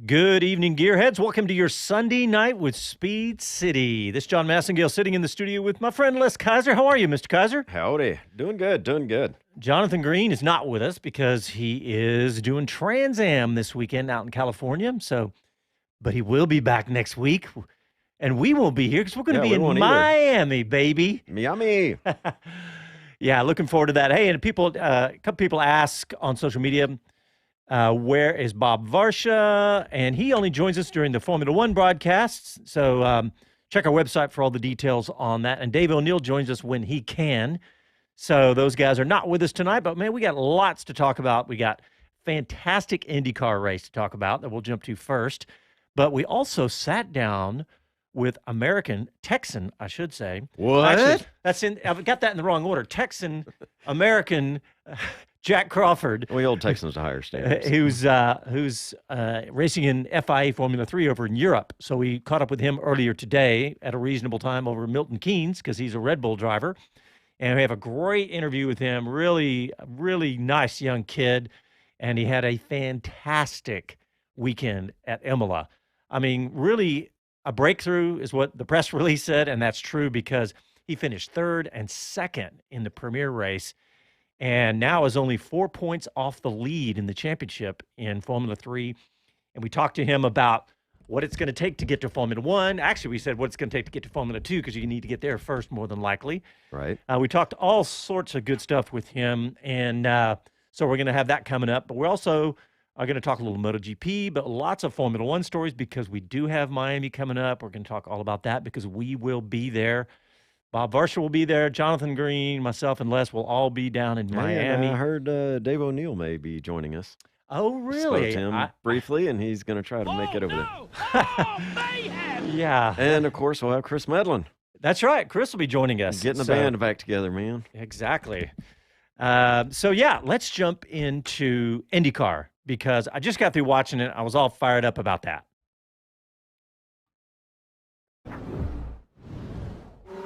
Good evening, Gearheads. Welcome to your Sunday night with Speed City. This is John Massengale sitting in the studio with my friend Les Kaiser. How are you, Mr. Kaiser? Howdy. Doing good, doing good. Jonathan Green is not with us because he is doing Trans Am this weekend out in California. But he will be back next week, and we won't be here because we're going to be in Miami, baby. Miami. Yeah, looking forward to that. Hey, and a couple people ask on social media, where is Bob Varsha? And he only joins us during the Formula One broadcasts. So check our website for all the details on that. And Dave O'Neill joins us when he can. So those guys are not with us tonight, but man, we got lots to talk about. We got fantastic IndyCar race to talk about that we'll jump to first. But we also sat down with Texan, I should say. What? Actually, I've got that in the wrong order. Texan, American, Jak Crawford. We hold Texans to higher standards. Who's racing in FIA Formula 3 over in Europe. So we caught up with him earlier today at a reasonable time over Milton Keynes because he's a Red Bull driver. And we have a great interview with him. Really, really nice young kid. And he had a fantastic weekend at Imola. I mean, really a breakthrough is what the press release said. And that's true because he finished third and second in the premier race. And now is only 4 points off the lead in the championship in Formula 3. And we talked to him about what it's going to take to get to Formula 1. Actually, we said what it's going to take to get to Formula 2 because you need to get there first, more than likely. Right. We talked all sorts of good stuff with him. And so we're going to have that coming up. But we're also going to talk a little MotoGP, but lots of Formula 1 stories because we do have Miami coming up. We're going to talk all about that because we will be there. Bob Varsha will be there. Jonathan Green, myself, and Les will all be down in Miami. And I heard Dave O'Neill may be joining us. Oh, really? Spoke to him briefly, and he's going to try to make it over there. Yeah. And, of course, we'll have Chris Medlin. That's right. Chris will be joining us. Getting the band back together, man. Exactly. Yeah, let's jump into IndyCar because I just got through watching it. I was all fired up about that.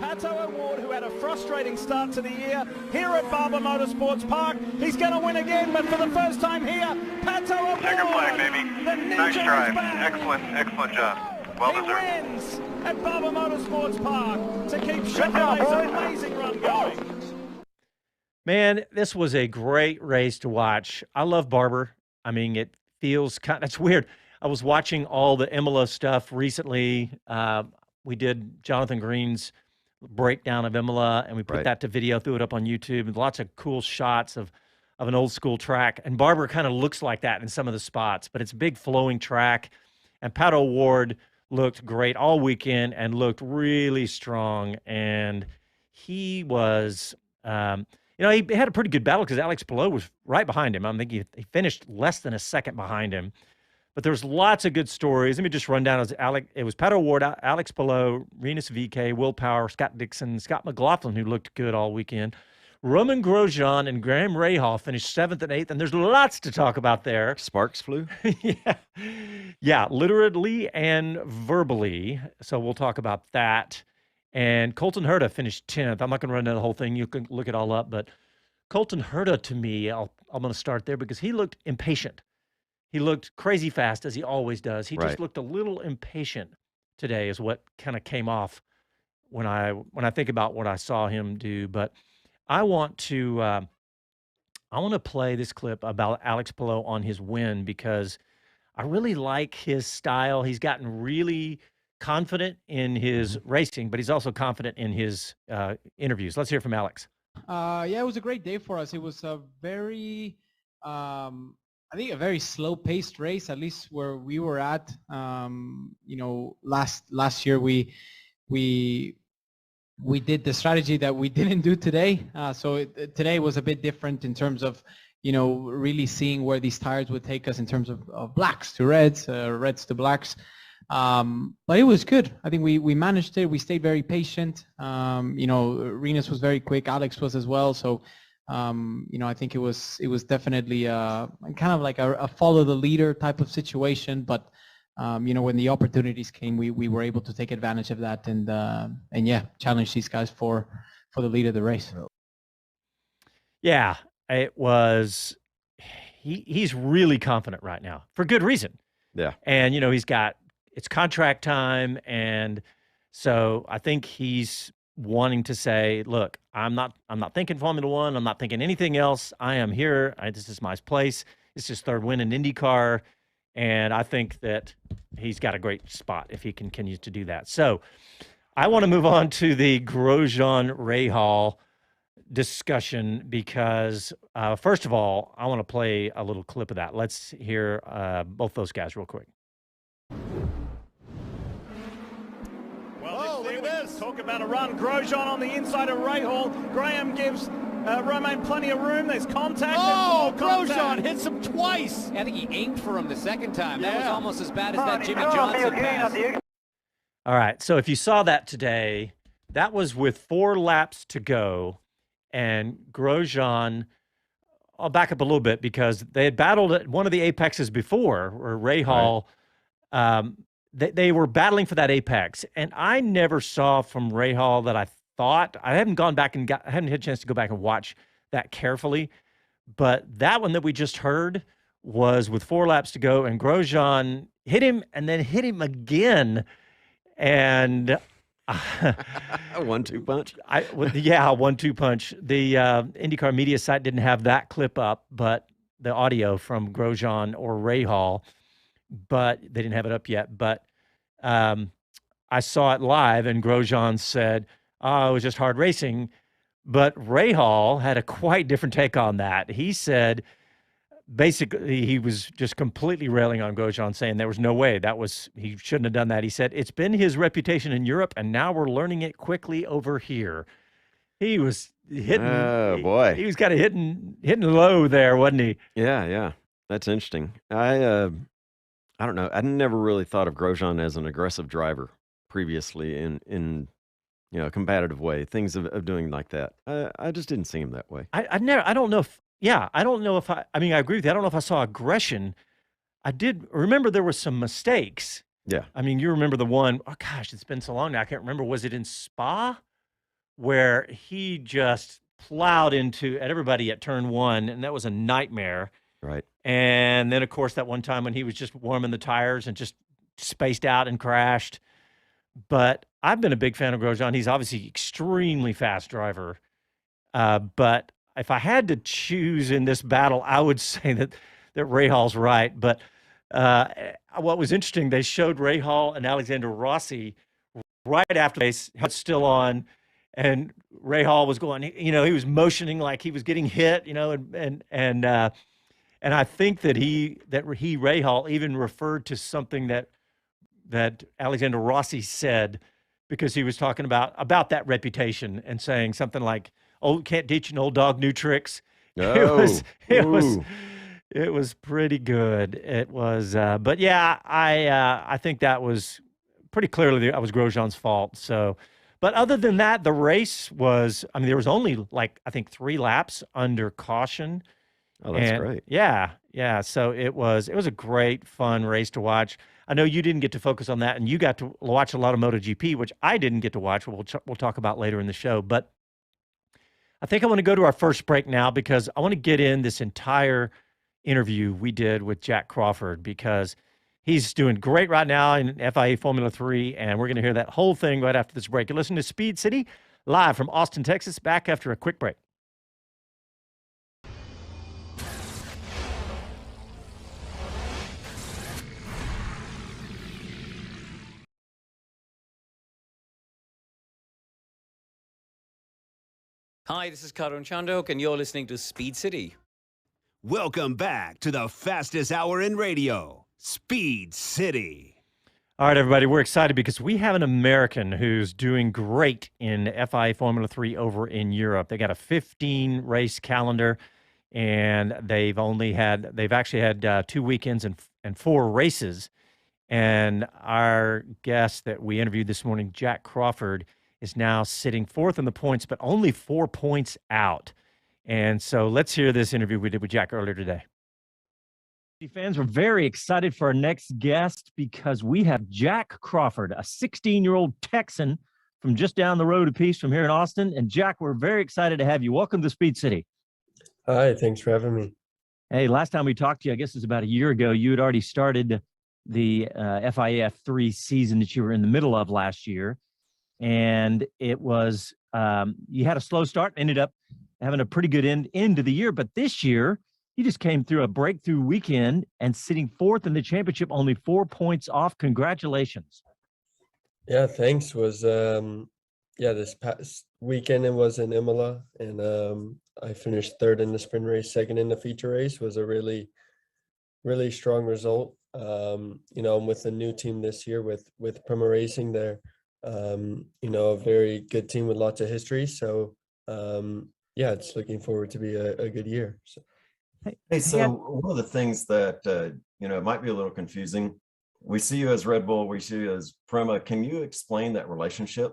Pato O'Ward, who had a frustrating start to the year, here at Barber Motorsports Park. He's going to win again, but for the first time here, Pato O'Ward. Checker flag, baby. Nice drive. Excellent job. Well deserved. He wins at Barber Motorsports Park to keep Chevrolet's amazing run going. Man, this was a great race to watch. I love Barber. I mean, it feels it's weird. I was watching all the Imola stuff recently. We did Jonathan Green's breakdown of Imola, and we put that to video, threw it up on YouTube, and lots of cool shots of an old school track. And Barber kind of looks like that in some of the spots, but it's a big flowing track. And Pato O'Ward looked great all weekend and looked really strong. And he was, he had a pretty good battle because Alex Palou was right behind him. I think he finished less than a second behind him. But there's lots of good stories. Let me just run down. It was Pato O'Ward, Alex Palou, Rinus VeeKay, Will Power, Scott Dixon, Scott McLaughlin, who looked good all weekend. Roman Grosjean and Graham Rahal finished 7th and 8th, and there's lots to talk about there. Sparks flew? Yeah, literally and verbally. So we'll talk about that. And Colton Herta finished 10th. I'm not going to run down the whole thing. You can look it all up. But Colton Herta, to me, I'm going to start there because he looked impatient. He looked crazy fast, as he always does. He just looked a little impatient today is what kind of came off when I think about what I saw him do. But I want to play this clip about Alex Palou on his win because I really like his style. He's gotten really confident in his racing, but he's also confident in his interviews. Let's hear from Alex. Yeah, it was a great day for us. It was a very I think a very slow-paced race, at least where we were at. Last year we did the strategy that we didn't do today. Today was a bit different in terms of, really seeing where these tires would take us in terms of blacks to reds, reds to blacks. But it was good. I think we managed it. We stayed very patient. Rinus was very quick. Alex was as well. So. I think it was definitely kind of like a follow the leader type of situation, but when the opportunities came, we were able to take advantage of that and challenge these guys for the lead of the race. Yeah, it was. He's really confident right now for good reason. Yeah. And, you know, it's contract time. And so I think he's wanting to say, look, I'm not thinking Formula One. I'm not thinking anything else. I am here. This is my place. It's his third win in IndyCar. And I think that he's got a great spot if he continues to do that. So I want to move on to the Grosjean Rahal discussion because, first of all, I want to play a little clip of that. Let's hear both those guys real quick. Well, look at this. Talk about a run. Grosjean on the inside of Rahal. Graham gives Romain plenty of room. There's contact. Oh, Grosjean hits him twice. I think he aimed for him the second time. That was Yeah. almost as bad as that Jimmy Johnson pass. All right. So if you saw that today, that was with 4 laps to go. And Grosjean, I'll back up a little bit because they had battled at one of the apexes before, where Rahal, they were battling for that apex. And I never saw from Rahal that I thought, I haven't gone back and I hadn't had a chance to go back and watch that carefully. But that one that we just heard was with 4 laps to go, and Grosjean hit him and then hit him again. And A 1-2 punch. Yeah, a 1-2 punch. The IndyCar media site didn't have that clip up, but the audio from Grosjean or Rahal, but they didn't have it up yet. But I saw it live, and Grosjean said, "Oh, it was just hard racing." But Rahal had a quite different take on that. He said, basically, he was just completely railing on Grosjean, saying there was no way he shouldn't have done that. He said, it's been his reputation in Europe, and now we're learning it quickly over here. He was hitting. Oh, boy. He was kind of hitting low there, wasn't he? Yeah. That's interesting. I don't know. I never really thought of Grosjean as an aggressive driver previously in a competitive way, things of doing like that. I just didn't see him that way. I don't know if, I mean, I agree with you. I don't know if I saw aggression. I did remember there were some mistakes. Yeah. I mean, you remember the one, oh gosh, it's been so long now. I can't remember. Was it in Spa where he just plowed at everybody at turn 1, and that was a nightmare. Right. And then, of course, that one time when he was just warming the tires and just spaced out and crashed. But I've been a big fan of Grosjean. He's obviously extremely fast driver. But if I had to choose in this battle, I would say that Rahal's right. But what was interesting, they showed Rahal and Alexander Rossi right after the race, still on, and Rahal was going, he was motioning like he was getting hit, and I think that Rahal even referred to something that Alexander Rossi said, because he was talking about that reputation and saying something like, "Oh, can't teach an old dog new tricks." Oh. It was pretty good. It was, but yeah, I think that was pretty clearly that was Grosjean's fault. So, but other than that, the race was, I mean, there was only I think 3 laps under caution. Oh, that's great. Yeah. So it was a great, fun race to watch. I know you didn't get to focus on that, and you got to watch a lot of MotoGP, which I didn't get to watch. We'll talk about later in the show. But I think I want to go to our first break now, because I want to get in this entire interview we did with Jak Crawford, because he's doing great right now in FIA Formula 3, and we're going to hear that whole thing right after this break. You're listening to Speed City, live from Austin, Texas, back after a quick break. Hi, this is Karun Chandok, and you're listening to Speed City. Welcome back to the fastest hour in radio, Speed City. All right, everybody, we're excited because we have an American who's doing great in FIA Formula 3 over in Europe. They got a 15-race calendar, and they've actually had 2 weekends and 4 races. And our guest that we interviewed this morning, Jak Crawford, is now sitting 4th in the points, but only 4 points out. And so let's hear this interview we did with Jak earlier today. Fans, we're very excited for our next guest because we have Jak Crawford, a 16-year-old Texan from just down the road a piece from here in Austin. And Jak, we're very excited to have you. Welcome to Speed City. Hi, thanks for having me. Hey, last time we talked to you, I guess it was about a year ago, you had already started the FIA F3 season that you were in the middle of last year. And it was, you had a slow start, ended up having a pretty good end of the year. But this year, you just came through a breakthrough weekend and sitting fourth in the championship, only 4 points off. Congratulations. Yeah, thanks. Was this past weekend it was in Imola, and I finished third in the sprint race, second in the feature race. Was a really strong result. I'm with a new team this year with Prima Racing. They're a very good team with lots of history. So it's looking forward to be a good year. So. Hey, so one of the things that it might be a little confusing. We see you as Red Bull, we see you as Prima. Can you explain that relationship?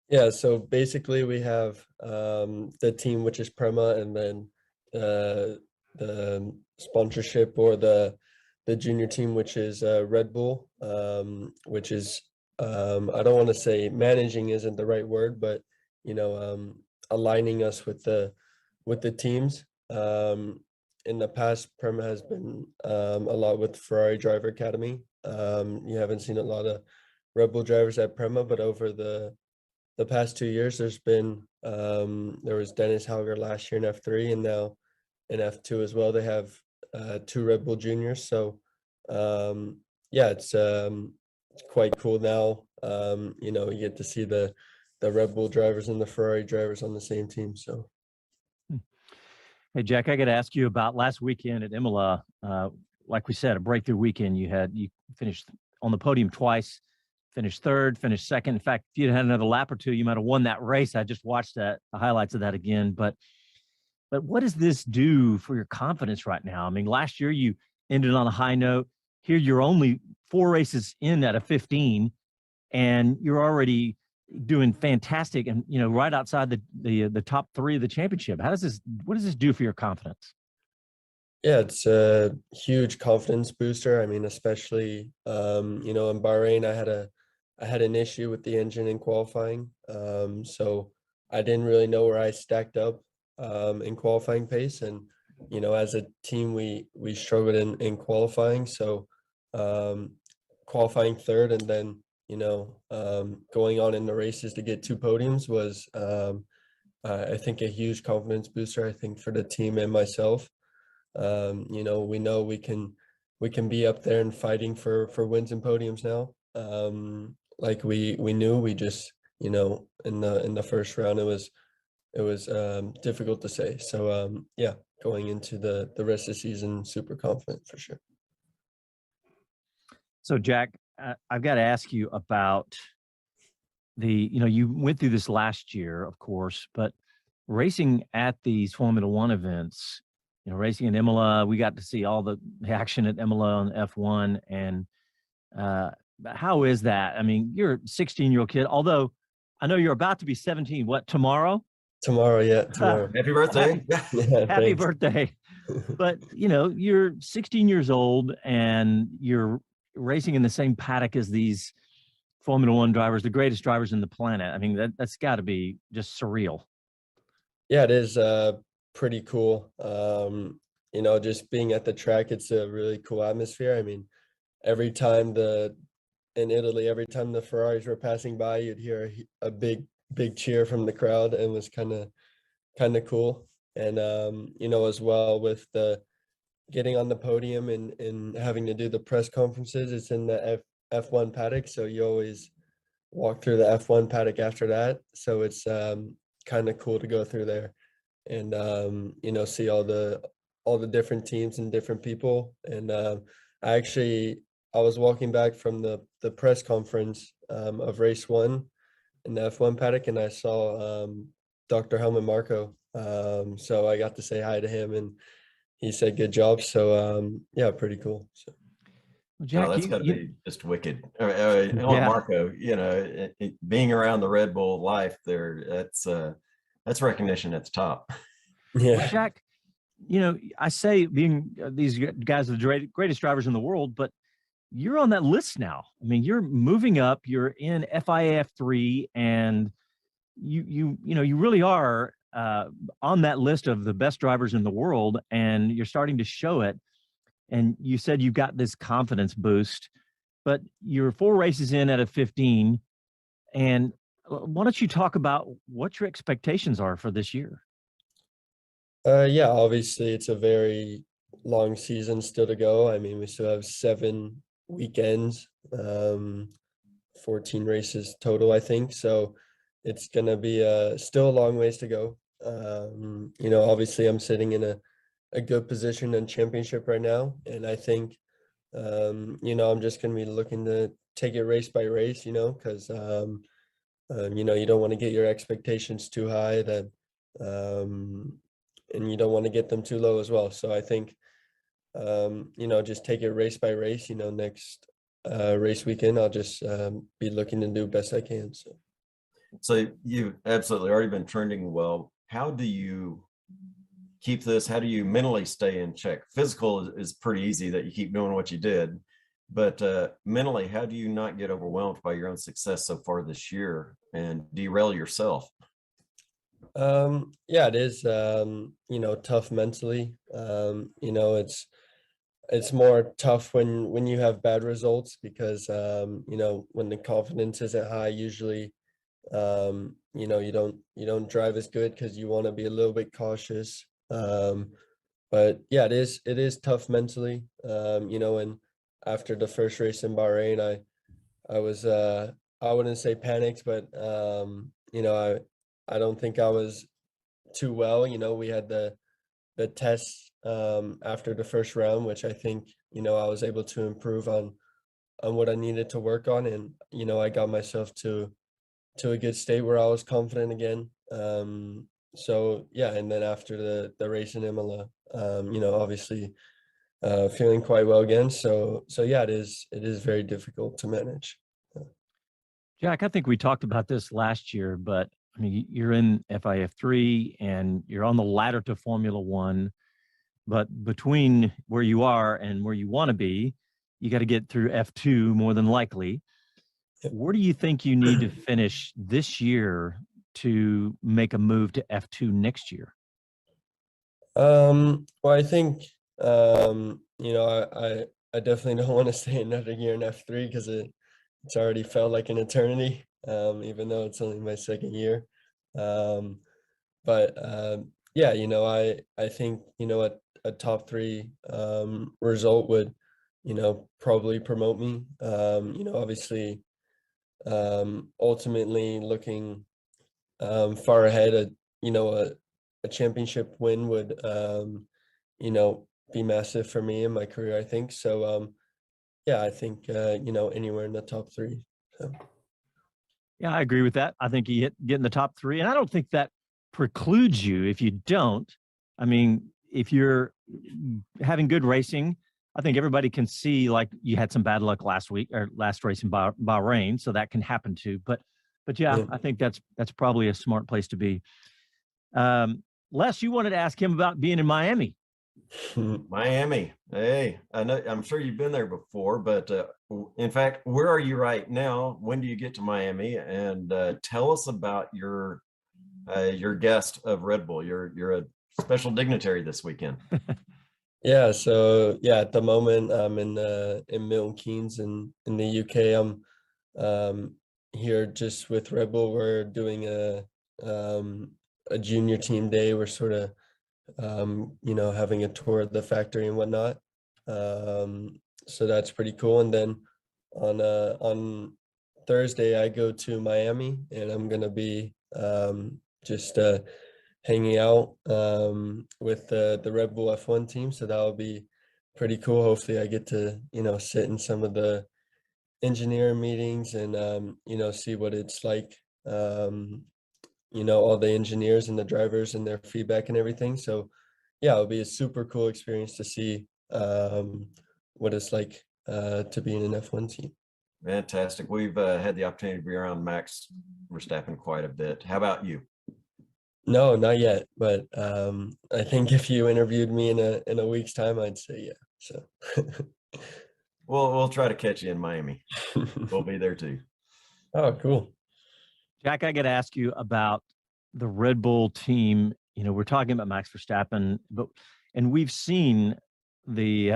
Yeah, so basically we have the team, which is Prima, and then the sponsorship or the junior team, which is Red Bull, which is I don't want to say managing isn't the right word, but aligning us with the teams. In the past, Prima has been a lot with Ferrari Driver Academy. You haven't seen a lot of Red Bull drivers at Prima, but over the past 2 years, there's been there was Dennis Hauger last year in F3, and now in F2 as well. They have 2 Red Bull juniors, so it's quite cool now. You get to see the Red Bull drivers and the Ferrari drivers on the same team. So. Hey, Jack, I got to ask you about last weekend at Imola. Like we said, a breakthrough weekend. You finished on the podium twice, finished third, finished second. In fact, if you'd had another lap or two, you might have won that race. I just watched the highlights of that again. But what does this do for your confidence right now? I mean, last year you ended on a high note. Here you're only 4 races in out of 15, and you're already doing fantastic and right outside the top 3 of the championship. What does this do for your confidence? Yeah, it's a huge confidence booster. I mean, especially in Bahrain, I had an issue with the engine in qualifying, so I didn't really know where I stacked up in qualifying pace, and as a team we struggled in qualifying, so qualifying third and then going on in the races to get 2 podiums was, I think, a huge confidence booster, I think, for the team and myself. We know we can be up there and fighting for wins and podiums now. Like we knew, we just, in the first round, it was difficult to say. So, going into the rest of the season, super confident for sure. So, Jack, I've got to ask you about you went through this last year, of course, but racing at these Formula One events, racing in Imola, we got to see all the action at Imola on F1. And how is that? I mean, you're a 16-year-old kid, although I know you're about to be 17. What, tomorrow? Tomorrow, yeah, tomorrow. Happy birthday. Happy birthday. But, you're 16 years old and you're racing in the same paddock as these Formula One drivers, the greatest drivers in the planet. I mean, that's got to be just surreal. Yeah, it is pretty cool. Just being at the track, it's a really cool atmosphere. I mean, every time in Italy, every time the Ferraris were passing by, you'd hear a big cheer from the crowd, and it was kind of cool. And as well with the getting on the podium and having to do the press conferences, it's in the F1 paddock, so you always walk through the F1 paddock after that. So it's kind of cool to go through there and see all the different teams and different people. And I was walking back from the press conference of race 1 in the F1 paddock, and I saw Dr. Helmut Marko. So I got to say hi to him, and he said, "Good job." So pretty cool. So. Well, Jack, that's got to be just wicked. Marko, being around the Red Bull life there, that's recognition at the top. Yeah, well, Jack, I say being these guys are the greatest drivers in the world, but you're on that list now. I mean, you're moving up. You're in FIA F3, and you really are on that list of the best drivers in the world, and you're starting to show it. and you said you've got this confidence boost, but you're 4 races in out of 15. And why don't you talk about what your expectations are for this year? Yeah, obviously it's a very long season still to go. I mean, we still have 7 weekends, 14 races total, I think. So it's gonna be still a long ways to go. Obviously I'm sitting in a good position in championship right now, and I think I'm just gonna be looking to take it race by race, because you don't want to get your expectations too high that and you don't want to get them too low as well. So I think just take it race by race. Next race weekend I'll just be looking to do best I can. So you've absolutely already been trending well. How do you keep this? How do you mentally stay in check? Physical is pretty easy, that you keep doing what you did, but mentally, how do you not get overwhelmed by your own success so far this year and derail yourself? Yeah, it is tough mentally. It's more tough when you have bad results, because when the confidence isn't high, usually you don't drive as good because you want to be a little bit cautious. But yeah, it is tough mentally. And after the first race in Bahrain, I was I wouldn't say panicked, but I don't think I was too well. We had the tests after the first round, which I think I was able to improve on what I needed to work on, and I got myself to a good state where I was confident again. So yeah, and then after the race in Imola, obviously feeling quite well again. So yeah, it is very difficult to manage. Jack, I think we talked about this last year, but I mean, you're in FIA F3 and you're on the ladder to Formula One, but between where you are and where you want to be, you got to get through F2 more than likely. Where do you think you need to finish this year to make a move to F2 next year? Well, I think I definitely don't want to stay another year in F3, because it's already felt like an eternity, even though it's only my second year. But yeah, I think a top 3 result would probably promote me. Obviously, ultimately looking far ahead, a championship win would be massive for me in my career, I think. So yeah, I think anywhere in the top 3. So. Yeah, I agree with that. I think you get in the top 3, and I don't think that precludes you if you don't. I mean, if you're having good racing, I think everybody can see, like, you had some bad luck last week or last race in Bahrain, so that can happen too. But yeah, I think that's probably a smart place to be. Les, you wanted to ask him about being in Miami. Miami. Hey, I know, I'm sure you've been there before, but in fact, where are you right now? When do you get to Miami? And tell us about your guest of Red Bull. You're a special dignitary this weekend. Yeah, so yeah, at the moment I'm in Milton Keynes in the UK. I'm here just with Red Bull. We're doing a junior team day. We're sort of having a tour of the factory and whatnot. So that's pretty cool. And then on Thursday I go to Miami, and I'm gonna be just hanging out with the Red Bull F1 team. So that'll be pretty cool. Hopefully I get to sit in some of the engineering meetings and see what it's like, all the engineers and the drivers and their feedback and everything. So yeah, it'll be a super cool experience to see what it's like to be in an F1 team. Fantastic. We've had the opportunity to be around Max Verstappen quite a bit. How about you? No, not yet. But I think if you interviewed me in a week's time, I'd say yeah. So we'll try to catch you in Miami. We'll be there too. Oh, cool. Jack, I got to ask you about the Red Bull team. We're talking about Max Verstappen, and we've seen the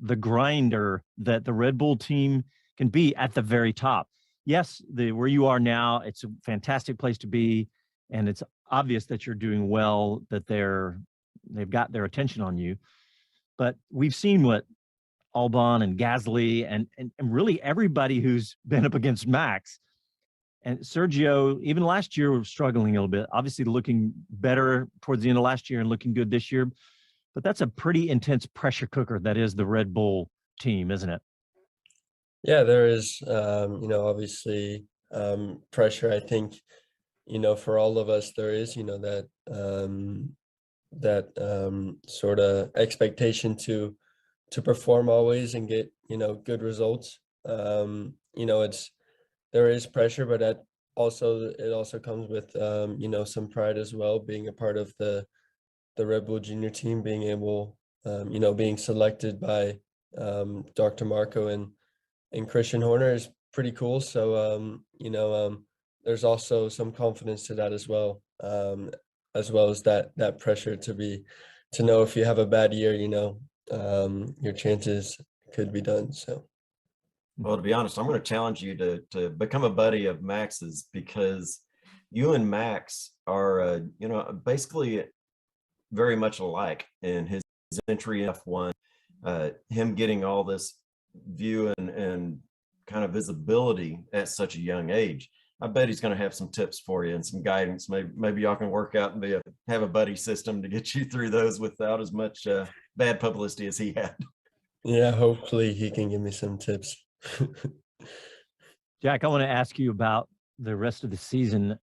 the grinder that the Red Bull team can be at the very top. Yes, the where you are now, it's a fantastic place to be, and it's obvious that you're doing well, that they've got their attention on you. But we've seen what Albon and Gasly and really everybody who's been up against Max and Sergio, even last year, was struggling a little bit. Obviously, looking better towards the end of last year and looking good this year. But that's a pretty intense pressure cooker that is the Red Bull team, isn't it? Yeah, there is, obviously pressure. I think, for all of us, there is, that sort of expectation to perform always and get, good results. There is pressure, but it also comes with, some pride as well, being a part of the Red Bull Junior team, being able, being selected by Dr. Marco and Christian Horner is pretty cool. So, there's also some confidence to that as well as that pressure to know if you have a bad year, your chances could be done. So. Well, to be honest, I'm going to challenge you to become a buddy of Max's, because you and Max are, basically very much alike in his entry in F1, him getting all this view and kind of visibility at such a young age. I bet he's going to have some tips for you and some guidance. Maybe y'all can work out and have a buddy system to get you through those without as much bad publicity as he had. Yeah, hopefully he can give me some tips. Jack, I want to ask you about the rest of the season.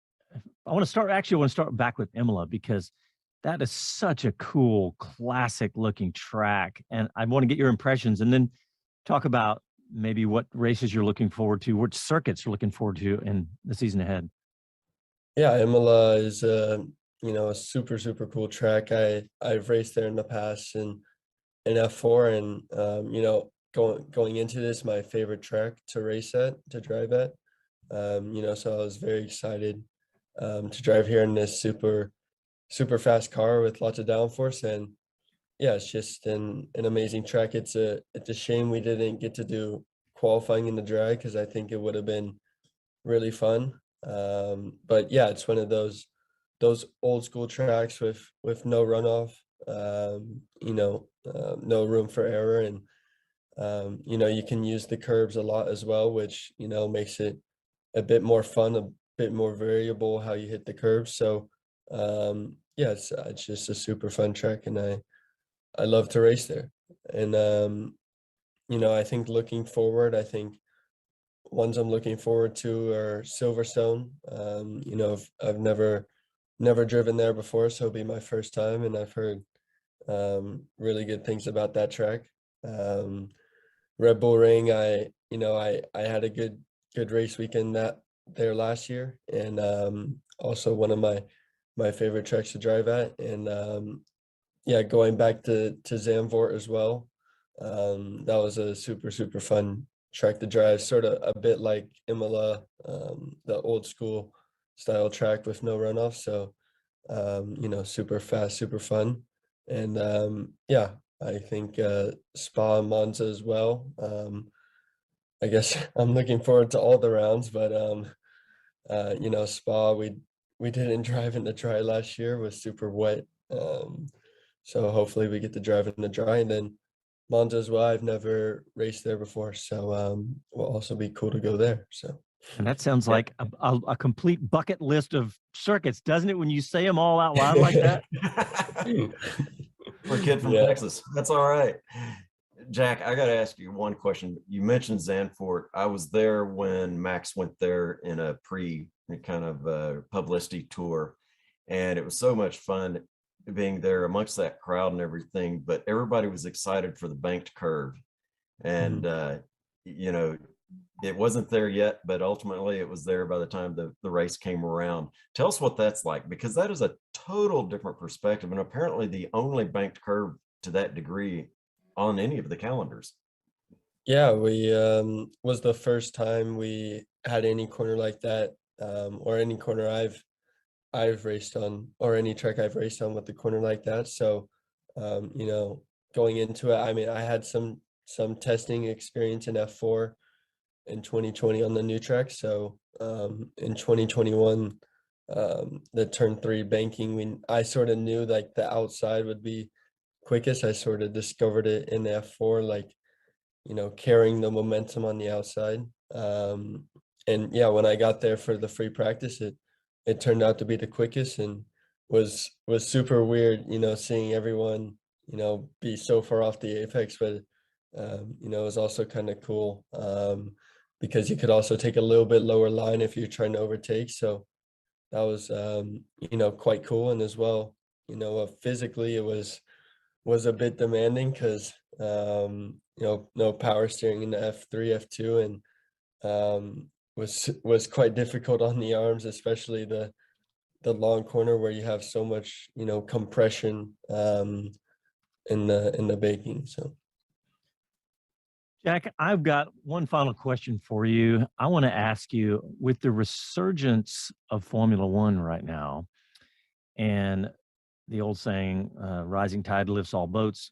I want to start back with Imola, because that is such a cool, classic looking track. And I want to get your impressions and then talk about maybe what races you're looking forward to, which circuits you're looking forward to in the season ahead. Yeah, Imola is a super, super cool track. I've raced there in the past in F4, and going into this, my favorite track to drive at. So I was very excited to drive here in this super, super fast car with lots of downforce. And yeah, it's just an amazing track. It's a shame we didn't get to do qualifying in the drag, because I think it would have been really fun. But yeah, it's one of those old school tracks with no runoff, no room for error. And you can use the curbs a lot as well, which, makes it a bit more fun, a bit more variable how you hit the curbs. So, yeah, it's just a super fun track, and I love to race there. And, I think looking forward, ones I'm looking forward to are Silverstone. I've never driven there before, so it'll be my first time, and I've heard really good things about that track. Red Bull Ring, I had a good race weekend there last year, and also one of my favorite tracks to drive at. And yeah, going back to Zandvoort as well, that was a super, super fun track to drive, sort of a bit like Imola, the old school style track with no runoff. So super fast, super fun. And yeah, I think Spa and Monza as well. I guess I'm looking forward to all the rounds, but Spa, we didn't drive in the dry last year, it was super wet. So hopefully we get to drive in the dry. And then Monza as well, I've never raced there before, so will also be cool to go there. So. And that sounds like a complete bucket list of circuits, doesn't it, when you say them all out loud like that? For a kid from Texas, that's all right. Jack, I got to ask you one question. You mentioned Zandvoort. I was there when Max went there in a Prix kind of publicity tour, and it was so much fun being there amongst that crowd and everything. But everybody was excited for the banked curve, and it wasn't there yet, but ultimately it was there by the time the race came around. Tell us what that's like, because that is a total different perspective, and apparently the only banked curve to that degree on any of the calendars. Yeah, we was the first time we had any corner like that, or any corner I've raced on, or any track I've raced on with the corner like that. So going into it, I mean, I had some testing experience in F4 in 2020 on the new track. So in 2021, the turn 3 banking, I sort of knew like the outside would be quickest. I sort of discovered it in F4, like, you know, carrying the momentum on the outside. And yeah, when I got there for the free practice, it turned out to be the quickest, and was super weird, you know, seeing everyone, you know, be so far off the apex. But you know, it was also kind of cool, because you could also take a little bit lower line if you're trying to overtake. So that was, you know, quite cool. And as well, you know, physically it was a bit demanding because you know, no power steering in the F3, F2, and was quite difficult on the arms, especially the long corner where you have so much, you know, compression in the baking. So Jack, I've got one final question for you. I want to ask you, with the resurgence of Formula One right now, and the old saying, rising tide lifts all boats,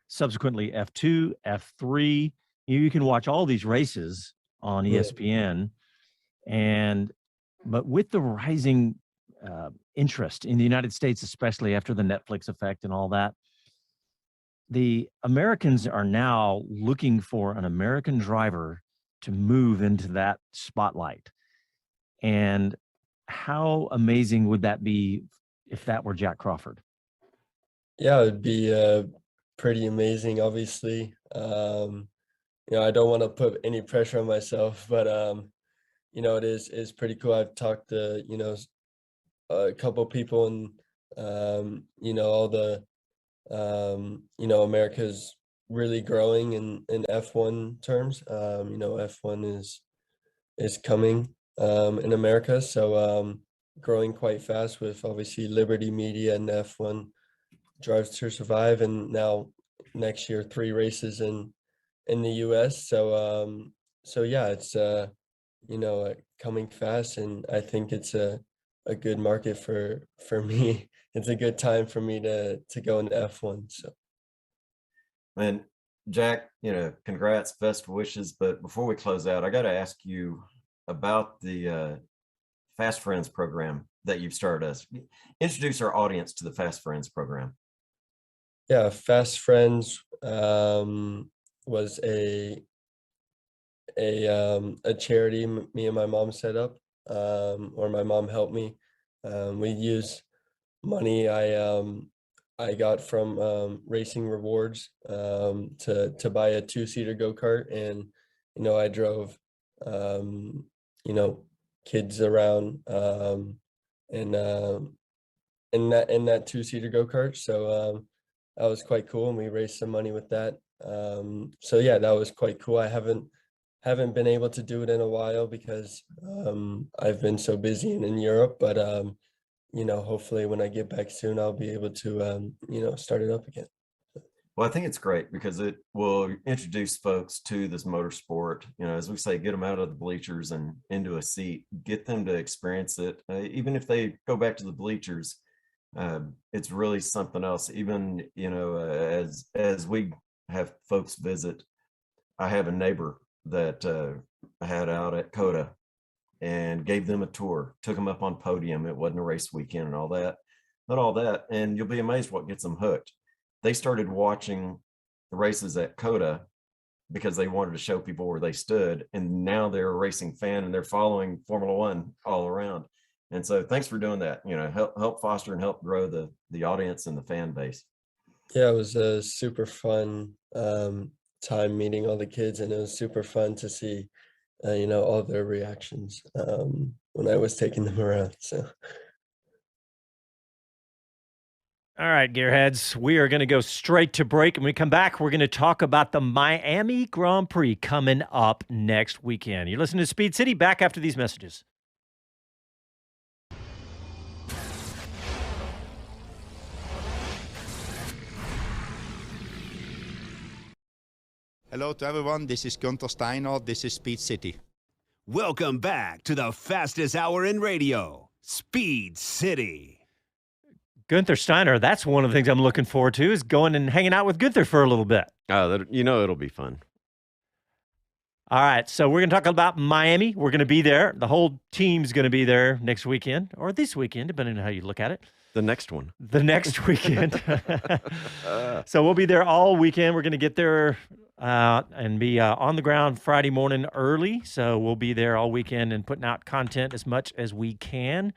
subsequently F2, F3, you can watch all these races on yeah. ESPN. But with the rising interest in the United States, especially after the Netflix effect and all that, the Americans are now looking for an American driver to move into that spotlight. And how amazing would that be if that were Jak Crawford? Yeah, it would be pretty amazing, obviously. You know, I don't want to put any pressure on myself, but you know, it is pretty cool. I've talked to, you know, a couple people, and you know, all the you know, America's really growing in F1 terms. You know, F1 is coming in America, so growing quite fast with obviously Liberty Media and F1 Drives to Survive, and now next year 3 races in the US. So yeah, it's you know, coming fast, and I think it's a good market for me. It's a good time for me to go into F1. So And Jack, you know, congrats, best wishes. But before we close out, I got to ask you about the Fast Friends program that you've started us. Introduce our audience to the Fast Friends program. yeah, Fast Friends was a charity me and my mom set up, or my mom helped me. We use money I got from racing rewards to buy a 2-seater go-kart, and you know, I drove you know, kids around in that 2-seater go-kart. So that was quite cool, and we raised some money with that. So yeah, that was quite cool. I haven't been able to do it in a while because I've been so busy and in Europe, but you know, hopefully when I get back soon, I'll be able to you know, start it up again. Well, I think it's great because it will introduce folks to this motorsport. You know, as we say, get them out of the bleachers and into a seat, get them to experience it. Even if they go back to the bleachers, it's really something else. Even, you know, as we have folks visit, I have a neighbor that I had out at COTA and gave them a tour, took them up on podium. It wasn't a race weekend and all that, not all that. And you'll be amazed what gets them hooked. They started watching the races at COTA because they wanted to show people where they stood. And now they're a racing fan and they're following Formula One all around. And so thanks for doing that. You know, help foster and help grow the audience and the fan base. Yeah, it was a super fun time meeting all the kids, and it was super fun to see you know, all their reactions when I was taking them around. So All right, Gearheads, we are going to go straight to break. And when we come back, we're going to talk about the Miami Grand Prix coming up next weekend. You're listening to Speed City. Back after these messages. Hello to everyone, this is Gunther Steiner, this is Speed City. Welcome back to the fastest hour in radio, Speed City. Gunther Steiner, that's one of the things I'm looking forward to, is going and hanging out with Gunther for a little bit. It'll be fun. All right, so we're going to talk about Miami. We're going to be there. The whole team's going to be there next weekend, or this weekend, depending on how you look at it. The next one. The next weekend. So we'll be there all weekend. We're going to get there and be on the ground Friday morning early. So we'll be there all weekend and putting out content as much as we can.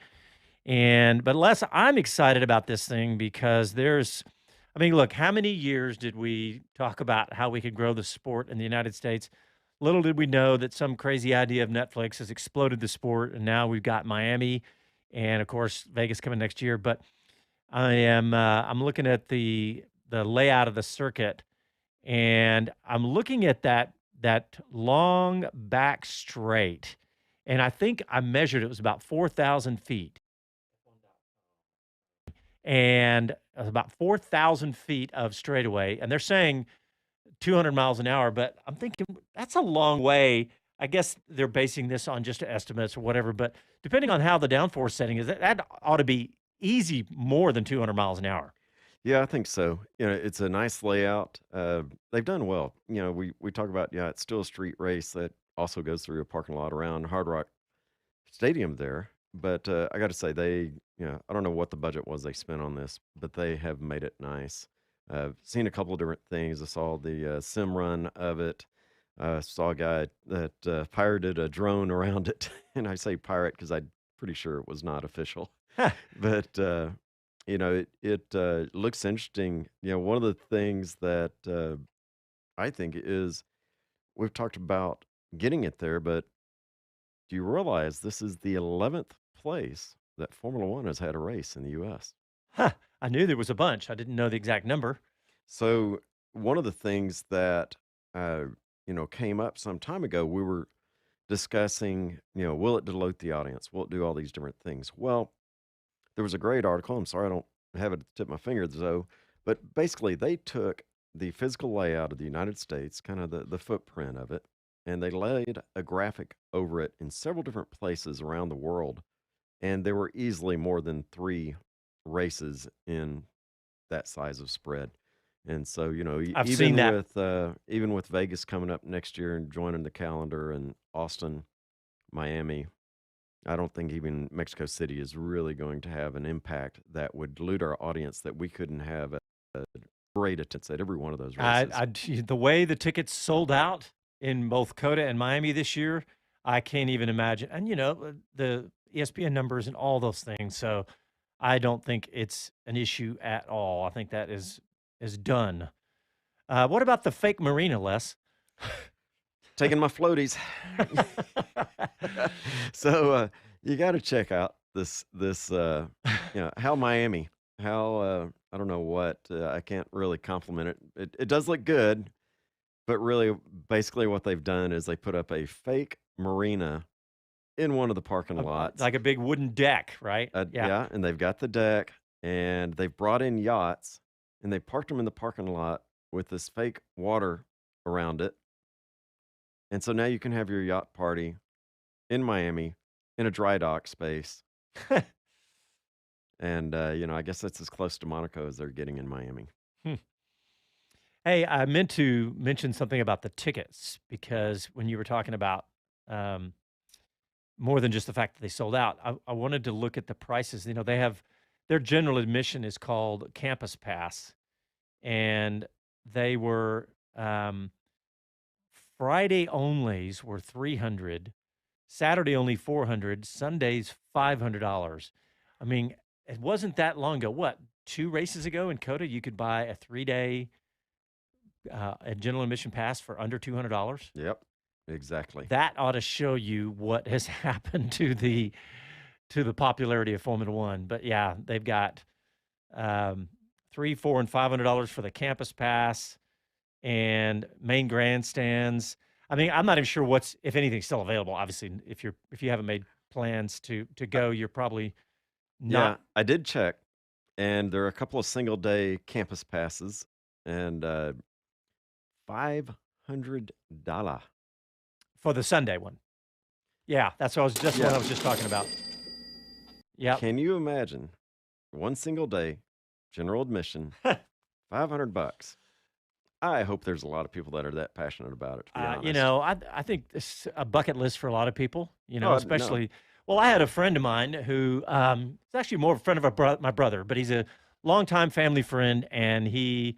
But Les, I'm excited about this thing because look, how many years did we talk about how we could grow the sport in the United States? Little did we know that some crazy idea of Netflix has exploded the sport, and now we've got Miami and, of course, Vegas coming next year. But I'm looking at the layout of the circuit, and I'm looking at that long back straight, and I think I measured it was about 4,000 feet. And about 4,000 feet of straightaway, and they're saying 200 miles an hour, but I'm thinking that's a long way. I guess they're basing this on just estimates or whatever, but depending on how the downforce setting is, that ought to be easy more than 200 miles an hour. Yeah, I think so. It's a nice layout. They've done well. We talk about, it's still a street race that also goes through a parking lot around Hard Rock Stadium there. But I got to say, I don't know what the budget was they spent on this, but they have made it nice. I've seen a couple of different things. I saw the sim run of it. Saw a guy that pirated a drone around it. And I say pirate because I'm pretty sure it was not official. But, it looks interesting. One of the things that I think is we've talked about getting it there, but do you realize this is the 11th place that Formula One has had a race in the U.S.? Huh. I knew there was a bunch. I didn't know the exact number. So one of the things that, came up some time ago, we were discussing, will it dilute the audience? Will it do all these different things? Well, there was a great article. I'm sorry I don't have it at the tip of my fingers, though. But basically, they took the physical layout of the United States, kind of the footprint of it, and they laid a graphic over it in several different places around the world. And there were easily more than 3 races in that size of spread. And so, I've seen that. Even with Vegas coming up next year and joining the calendar, and Austin, Miami, I don't think even Mexico City is really going to have an impact that would dilute our audience, that we couldn't have a great attendance at every one of those races. The way the tickets sold out in both COTA and Miami this year, I can't even imagine. And, the ESPN numbers and all those things. So I don't think it's an issue at all. I think that is done. What about the fake marina, Les? Taking my floaties. So you got to check out this how Miami, how I don't know what, I can't really compliment it. It does look good, but really basically what they've done is they put up a fake marina in one of the parking lots. Like a big wooden deck, right? Yeah, and they've got the deck, and they've brought in yachts, and they parked them in the parking lot with this fake water around it. And so now you can have your yacht party in Miami in a dry dock space. And, I guess that's as close to Monaco as they're getting in Miami. Hey, I meant to mention something about the tickets, because when you were talking about more than just the fact that they sold out, I wanted to look at the prices. They have their general admission is called Campus Pass, and they were Friday onlys were $300, Saturday only $400, Sundays $500. I mean, it wasn't that long ago. What, 2 races ago in COTA, you could buy a 3-day a general admission pass for under $200. Yep, exactly. That ought to show you what has happened to the popularity of Formula One. But yeah, they've got $300, $400, and $500 for the campus pass and main grandstands. I mean, I'm not even sure if anything's still available. Obviously, if you haven't made plans to go, you're probably not. Yeah, I did check, and there are a couple of single day campus passes, and $500 for the Sunday one. Yeah, that's what I was just talking about. Yeah. Can you imagine one single day, general admission, $500. I hope there's a lot of people that are that passionate about it, to be honest. You know, I think this is a bucket list for a lot of people, you know, No. especially, well, I had a friend of mine who is actually more a friend of my brother, but he's a longtime family friend, and he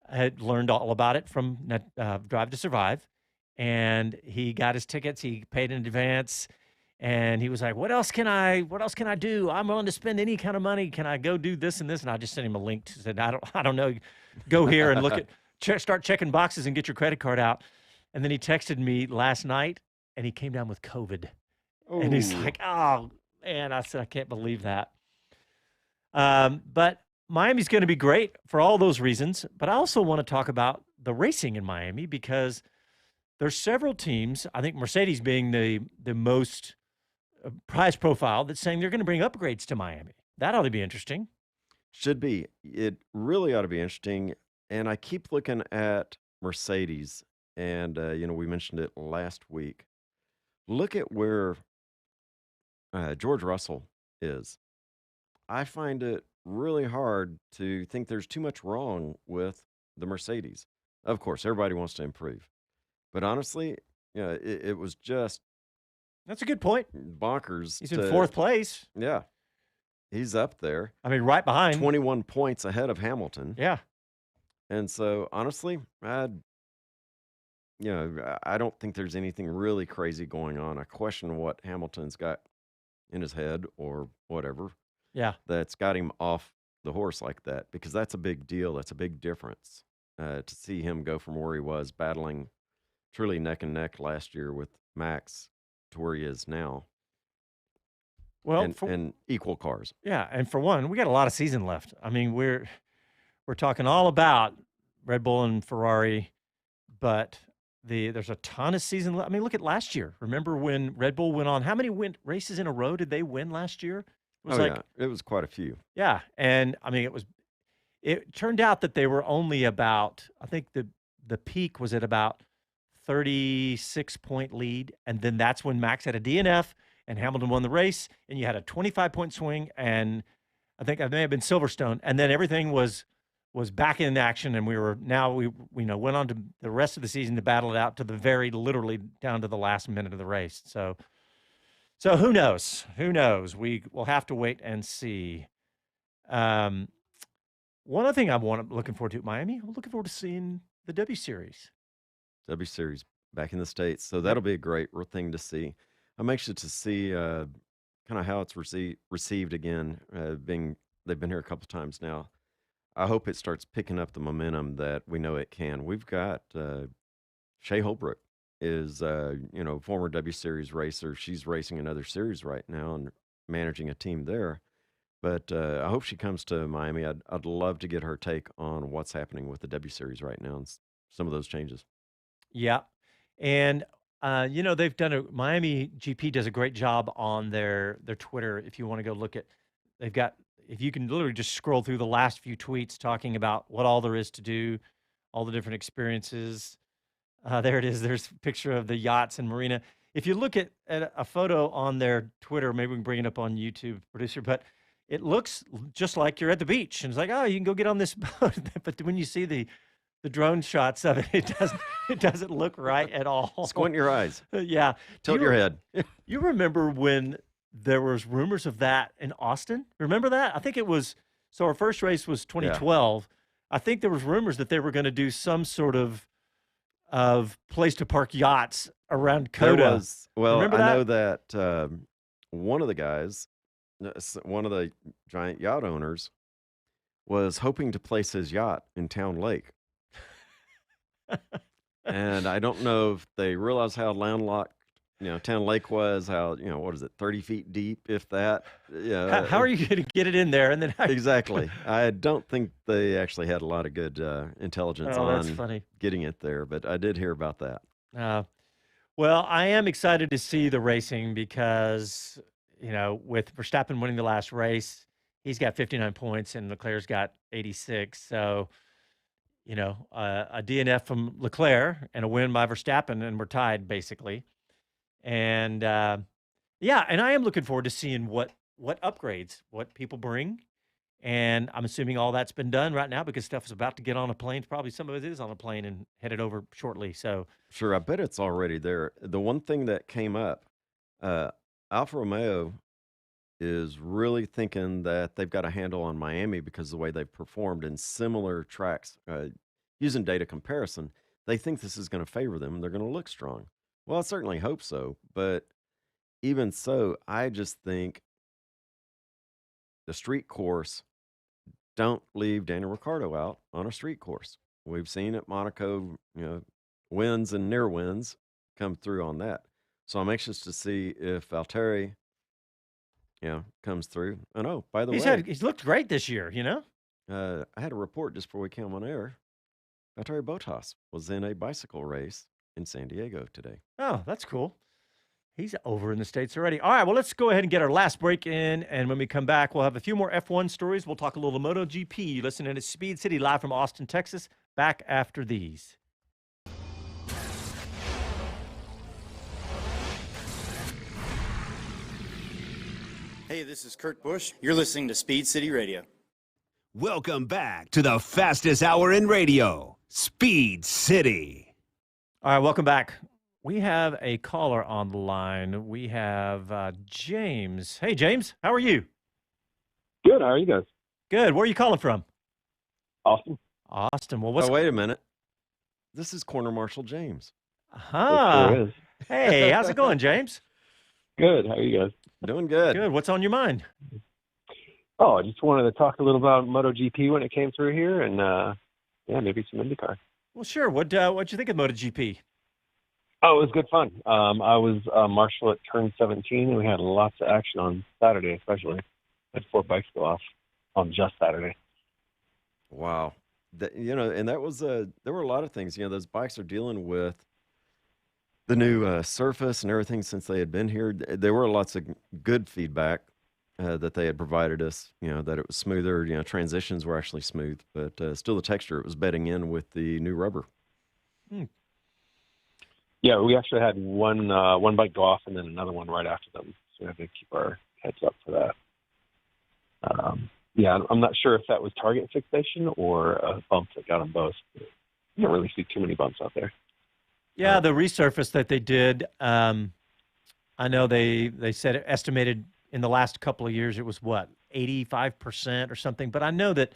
had learned all about it from Drive to Survive, and he got his tickets. He paid in advance, and he was like, what else can I do? I'm willing to spend any kind of money. Can I go do this and this? And I just sent him a link to said, I don't know, go here and look at, start checking boxes and get your credit card out. And then he texted me last night, and he came down with COVID. Ooh. And he's like, oh, man. I said, I can't believe that. But Miami's going to be great for all those reasons. But I also want to talk about the racing in Miami, because there's several teams, I think Mercedes being the most prize profile, that's saying they're going to bring upgrades to Miami. That ought to be interesting. Should be. It really ought to be interesting. And I keep looking at Mercedes, and, you know, we mentioned it last week. Look at where George Russell is. I find it really hard to think there's too much wrong with the Mercedes. Of course, everybody wants to improve. But honestly, you know, it was just That's a good point. bonkers. He's in fourth place. Yeah. He's up there. I mean, right behind. 21 points ahead of Hamilton. Yeah. And so, honestly, I don't think there's anything really crazy going on. I question what Hamilton's got in his head or whatever Yeah. that's got him off the horse like that, because that's a big deal. That's a big difference to see him go from where he was battling truly neck and neck last year with Max to where he is now. Well, and equal cars. Yeah, and for one, we got a lot of season left. I mean, we're talking all about Red Bull and Ferrari, but there's a ton of season left. I mean, look at last year. Remember when Red Bull went on? How many races in a row did they win last year? It was it was quite a few. Yeah, and I mean, it turned out that they were only about, I think the peak was at about 36-point lead, and then that's when Max had a DNF and Hamilton won the race, and you had a 25-point swing, and I think it may have been Silverstone, and then everything was back in action, and we went on to the rest of the season to battle it out to the very literally down to the last minute of the race. So who knows? Who knows? We'll have to wait and see. One other thing looking forward to at Miami, I'm looking forward to seeing the W Series. W Series back in the States. So that'll be a great thing to see. I'm anxious to see kind of how it's received again. They've been here a couple times now. I hope it starts picking up the momentum that we know it can. We've got Shea Holbrook is former W Series racer. She's racing another series right now and managing a team there. But I hope she comes to Miami. I'd love to get her take on what's happening with the W Series right now and some of those changes. Yeah. And, they've done Miami GP does a great job on their Twitter. If you want to go look at, if you can literally just scroll through the last few tweets talking about what all there is to do, all the different experiences. There it is. There's a picture of the yachts and marina. If you look at a photo on their Twitter, maybe we can bring it up on YouTube, producer, but it looks just like you're at the beach. And it's like, oh, you can go get on this boat. But when you see the drone shots of it, it doesn't look right at all. Squint your eyes. Yeah. Tilt your head. You remember when there was rumors of that in Austin? Remember that? I think it was, so our first race was 2012. Yeah. I think there was rumors that they were going to do some sort of place to park yachts around COTA. I know that one of the guys, one of the giant yacht owners, was hoping to place his yacht in Town Lake. And I don't know if they realized how landlocked, Town Lake was, how, what is it, 30 feet deep, if that. Yeah. How are you going to get it in there? And then exactly. I don't think they actually had a lot of good intelligence on getting it there, but I did hear about that. Well, I am excited to see the racing because, with Verstappen winning the last race, he's got 59 points and Leclerc's got 86. So, a DNF from Leclerc and a win by Verstappen, and we're tied basically. And and I am looking forward to seeing what upgrades, what people bring, And I'm assuming all that's been done right now because stuff is about to get on a plane. Probably some of it is on a plane and headed over shortly. So Sure, I bet it's already there. The one thing that came up, Alfa Romeo is really thinking that they've got a handle on Miami because of the way they've performed in similar tracks. Using data comparison, they think this is going to favor them and they're going to look strong. Well, I certainly hope so. But even so, I just think the street course, don't leave Daniel Ricciardo out on a street course. We've seen at Monaco, wins and near wins come through on that. So I'm anxious to see if Valtteri, comes through. And by the way, he's looked great this year, I had a report just before we came on air. Valtteri Bottas was in a bicycle race in San Diego today. Oh, that's cool. He's over in the States already. All right, well, let's go ahead and get our last break in. And when we come back, we'll have a few more F1 stories. We'll talk a little MotoGP. You're listening to Speed City live from Austin, Texas. Back after these. Hey, this is Kurt Busch. You're listening to Speed City Radio. Welcome back to the fastest hour in radio, Speed City. All right, welcome back. We have a caller on the line. We have James. Hey, James, how are you? Good. How are you guys? Good. Where are you calling from? Austin. Austin. Well, wait a minute. This is Corner Marshal James. Huh. Hey, how's it going, James? Good. How are you guys? Doing good. Good. What's on your mind? Oh, I just wanted to talk a little about MotoGP when it came through here, and maybe some IndyCar. Well, sure. What'd you think of MotoGP? Oh, it was good fun. I was marshal at turn 17, and we had lots of action on Saturday, especially. Had 4 bikes go off on just Saturday. Wow. And that was there were a lot of things. Those bikes are dealing with the new surface and everything since they had been here. There were lots of good feedback that they had provided us, that it was smoother, transitions were actually smooth, but still the texture, it was bedding in with the new rubber. Yeah, we actually had one bike go off and then another one right after them. So we had to keep our heads up for that. I'm not sure if that was target fixation or a bump that got them both. You don't really see too many bumps out there. Yeah, the resurface that they did, I know they said it estimated in the last couple of years it was, 85% or something. But I know that,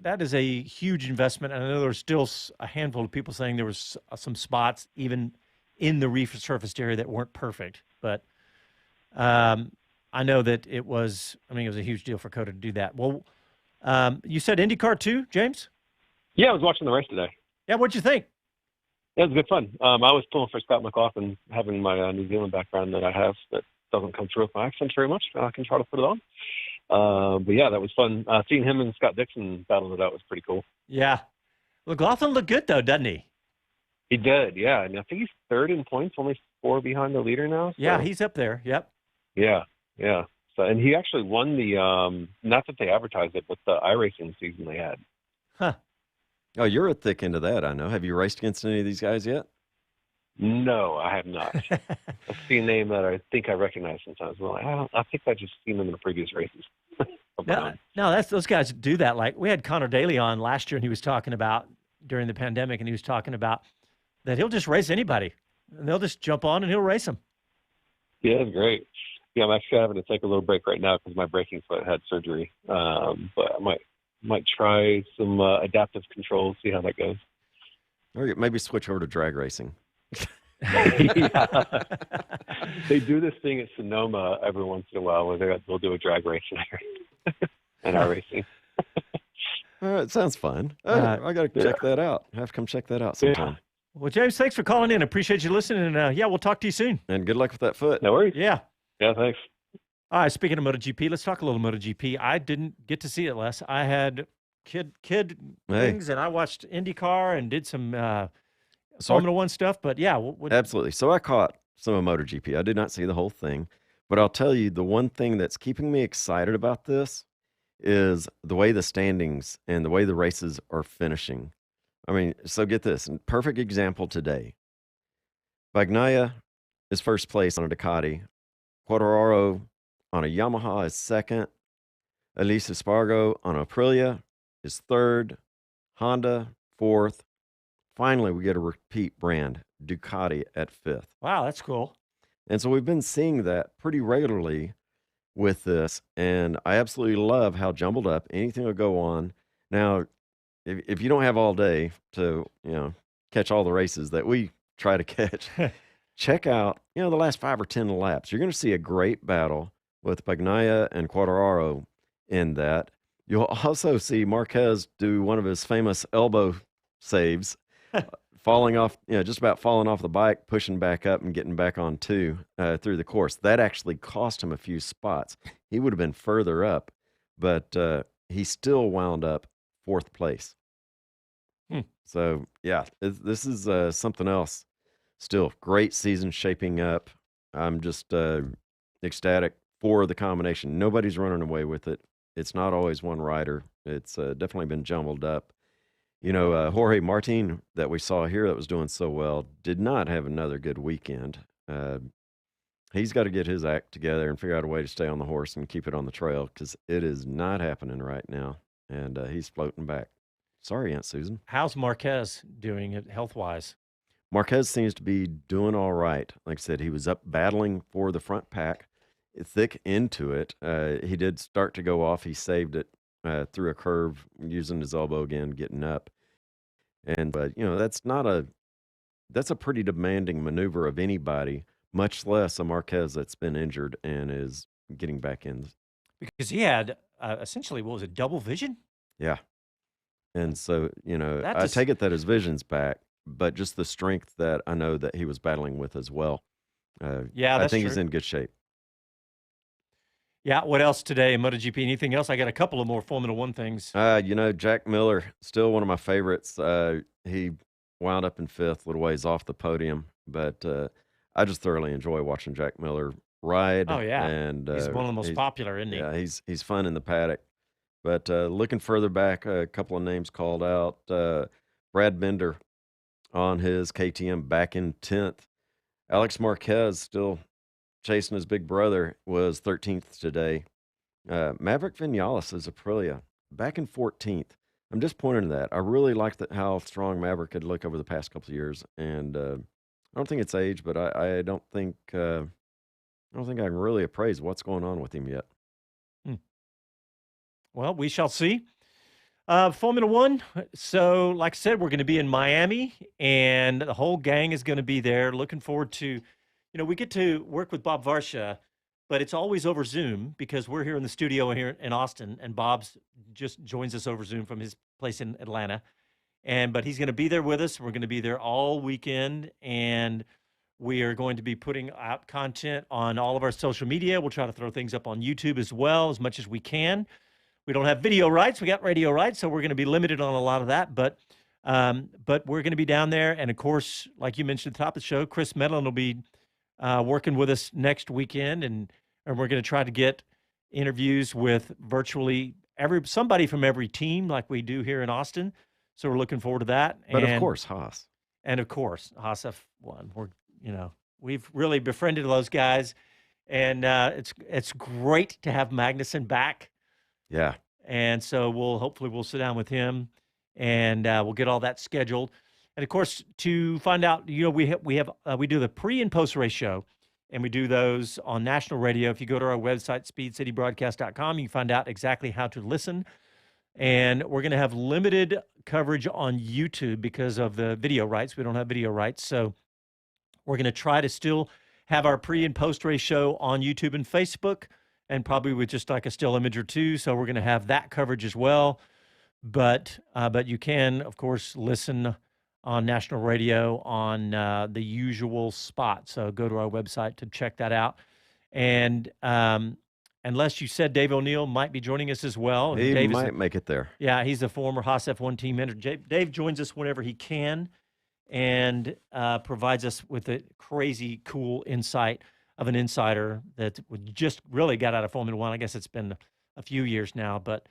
that is a huge investment. And I know there's still a handful of people saying there was some spots even in the resurfaced area that weren't perfect. But I know that it was a huge deal for Coda to do that. Well, you said IndyCar too, James? Yeah, I was watching the race today. Yeah, what'd you think? It was good fun. I was pulling for Scott McLaughlin, having my New Zealand background that I have that doesn't come through with my accent very much. I can try to put it on. But yeah, that was fun. Seeing him and Scott Dixon battle it out was pretty cool. Yeah. McLaughlin looked good though, doesn't he? He did, yeah. I think he's third in points, only 4 behind the leader now. So. Yeah, he's up there. Yep. Yeah. So, and he actually won the, not that they advertised it, but the iRacing season they had. Huh. Oh, you're a thick into that, I know. Have you raced against any of these guys yet? No, I have not. I see a name that I think I recognize sometimes. Well, I think I just seen them in the previous races. No, those guys do that. Like we had Connor Daly on last year, and he was talking about during the pandemic, and he was talking about that he'll just race anybody, and they'll just jump on and he'll race them. Yeah, that's great. Yeah, I'm actually having to take a little break right now because my braking foot had surgery. But I might try some adaptive controls, see how that goes. Or maybe switch over to drag racing. They do this thing at Sonoma every once in a while where they'll do a drag race and our racing. It sounds fun. I got to check that out. I have to come check that out sometime. Yeah. Well, James, thanks for calling in. Appreciate you listening. And we'll talk to you soon. And good luck with that foot. No worries. Yeah. Yeah, thanks. All right, speaking of MotoGP, let's talk a little MotoGP. I didn't get to see it, Les. I had kid things, and I watched IndyCar and did some Formula One stuff. But yeah, absolutely. So I caught some of MotoGP. I did not see the whole thing, but I'll tell you the one thing that's keeping me excited about this is the way the standings and the way the races are finishing. I mean, so get this. Perfect example today. Bagnaia is first place on a Ducati. Quartararo on a Yamaha is second. Elise Espargo on Aprilia is third. Honda, fourth. Finally, we get a repeat brand, Ducati at fifth. Wow, that's cool. And so we've been seeing that pretty regularly with this, and I absolutely love how jumbled up anything will go on. Now, if you don't have all day to, catch all the races that we try to catch, check out, the last 5 or 10 laps. You're going to see a great battle with Bagnaia and Quartararo in that. You'll also see Marquez do one of his famous elbow saves, falling off, just about falling off the bike, pushing back up and getting back on two through the course. That actually cost him a few spots. He would have been further up, but he still wound up fourth place. So, yeah, this is something else. Still, great season shaping up. I'm just ecstatic for the combination. Nobody's running away with it. It's not always one rider. It's definitely been jumbled up. Jorge Martin that we saw here that was doing so well did not have another good weekend. He's got to get his act together and figure out a way to stay on the horse and keep it on the trail because it is not happening right now, and he's floating back. Sorry, Aunt Susan. How's Marquez doing health-wise? Marquez seems to be doing all right. Like I said, he was up battling for the front pack, thick into it. He did start to go off. He saved it through a curve, using his elbow again, getting up. And, that's a pretty demanding maneuver of anybody, much less a Marquez that's been injured and is getting back in. Because he had essentially, what was it, double vision? Yeah. And so, I take it that his vision's back, but just the strength that I know that he was battling with as well. Yeah, I that's think true. he's in good shape. Yeah, what else today in MotoGP? Anything else? I got a couple of more Formula One things. Jack Miller, still one of my favorites. He wound up in fifth, a little ways off the podium, but I just thoroughly enjoy watching Jack Miller ride. Oh, yeah. And he's one of the most popular, isn't he? Yeah, he's fun in the paddock. But looking further back, a couple of names called out. Brad Binder on his KTM back in 10th. Alex Marquez still chasing his big brother, was 13th today. Maverick Vinales is Aprilia back in 14th. I'm disappointed in that. I really liked how strong Maverick had looked over the past couple of years, and I don't think it's age, but I don't think I can really appraise what's going on with him yet. Well, we shall see. Formula One. So, like I said, we're going to be in Miami, and the whole gang is going to be there. Looking forward to, we get to work with Bob Varsha, but it's always over Zoom because we're here in the studio here in Austin, and Bob's just joins us over Zoom from his place in Atlanta. But he's going to be there with us. We're going to be there all weekend, and we are going to be putting out content on all of our social media. We'll try to throw things up on YouTube as well, as much as we can. We don't have video rights. We got radio rights, so we're going to be limited on a lot of that. But we're going to be down there. And, of course, like you mentioned at the top of the show, Chris Medlin will be working with us next weekend. And we're going to try to get interviews with virtually somebody from every team like we do here in Austin. So we're looking forward to that. But, of course, Haas. And, of course, Haas F1. We've really befriended those guys. And it's great to have Magnussen back. Yeah. And so hopefully we'll sit down with him and we'll get all that scheduled. And of course, to find out, we do the pre and post race show, and we do those on national radio. If you go to our website, speedcitybroadcast.com, you can find out exactly how to listen. And we're going to have limited coverage on YouTube because of the video rights. We don't have video rights. So we're going to try to still have our pre and post race show on YouTube and Facebook, and probably with just like a still image or two. So we're going to have that coverage as well. But you can, of course, listen on national radio on the usual spot. So go to our website to check that out. And unless you said Dave O'Neill might be joining us as well. He might make it there. Yeah, he's a former Haas F1 team manager. Dave joins us whenever he can and provides us with a crazy cool insight of an insider that just really got out of Formula One. I guess it's been a few years now, but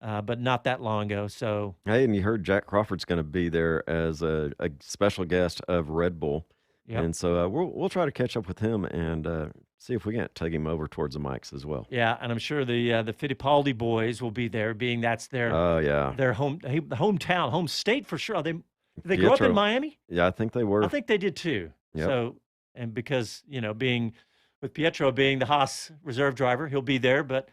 not that long ago. So hey, and you heard Jak Crawford's going to be there as a special guest of Red Bull. Yep. And so we'll try to catch up with him and see if we can't take him over towards the mics as well. Yeah, and I'm sure the Fittipaldi boys will be there, being that's their their hometown, home state for sure. Did they grow up in Miami? Yeah, I think they were. I think they did too. Yep. So, and because being with Pietro being the Haas reserve driver, he'll be there. But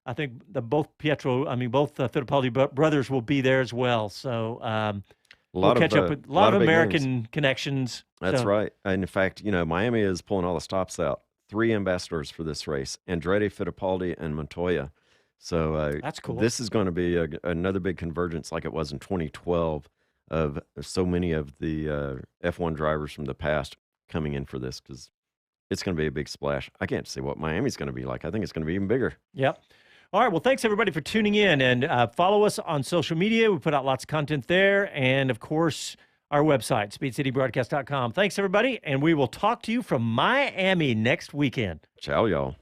I think both Fittipaldi brothers will be there as well. So we'll catch up with a lot of American connections. That's right. And in fact, Miami is pulling all the stops out. 3 ambassadors for this race: Andretti, Fittipaldi, and Montoya. So that's cool. This is going to be another big convergence, like it was in 2012, of so many of the F1 drivers from the past coming in for this, because it's going to be a big splash. I can't see what Miami's going to be like. I think it's going to be even bigger. Yep. All right. Well, thanks everybody for tuning in, and follow us on social media. We put out lots of content there, and of course, our website, speedcitybroadcast.com. Thanks everybody, and we will talk to you from Miami next weekend. Ciao, y'all.